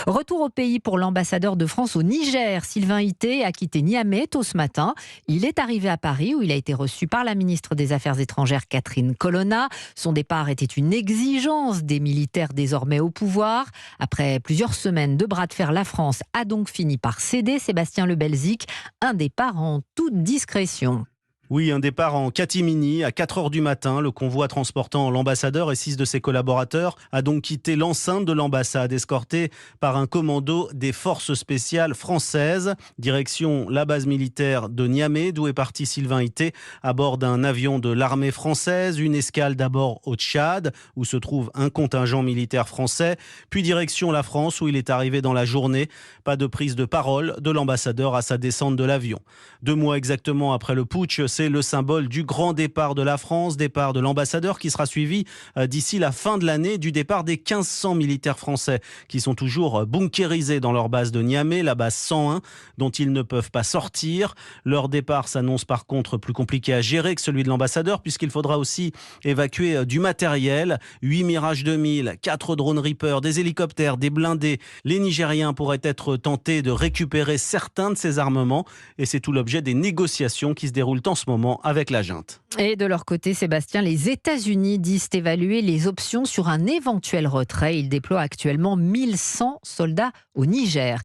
Retour au pays pour l'ambassadeur de France au Niger. Sylvain Ité a quitté Niamey tôt ce matin. Il est arrivé à Paris où il a été reçu par la ministre des Affaires étrangères Catherine Colonna. Son départ était une exigence des militaires désormais au pouvoir. Après plusieurs semaines de bras de fer, la France a donc fini par céder. Sébastien Lebelzik, un départ en toute discrétion. Oui, un départ en catimini à 4 heures du matin. Le convoi transportant l'ambassadeur et 6 de ses collaborateurs a donc quitté l'enceinte de l'ambassade, escorté par un commando des forces spéciales françaises. Direction la base militaire de Niamey, d'où est parti Sylvain Ité à bord d'un avion de l'armée française. Une escale d'abord au Tchad, où se trouve un contingent militaire français. Puis direction la France, où il est arrivé dans la journée. Pas de prise de parole de l'ambassadeur à sa descente de l'avion. 2 mois exactement après le putsch, c'est le symbole du grand départ de la France, départ de l'ambassadeur qui sera suivi d'ici la fin de l'année du départ des 1500 militaires français qui sont toujours bunkérisés dans leur base de Niamey, la base 101, dont ils ne peuvent pas sortir. Leur départ s'annonce par contre plus compliqué à gérer que celui de l'ambassadeur puisqu'il faudra aussi évacuer du matériel, 8 Mirage 2000, 4 drones Reaper, des hélicoptères, des blindés. Les Nigériens pourraient être tentés de récupérer certains de ces armements et c'est tout l'objet des négociations qui se déroulent en ce moment avec la junte. Et de leur côté, Sébastien, les États-Unis disent évaluer les options sur un éventuel retrait. Ils déploient actuellement 1100 soldats au Niger.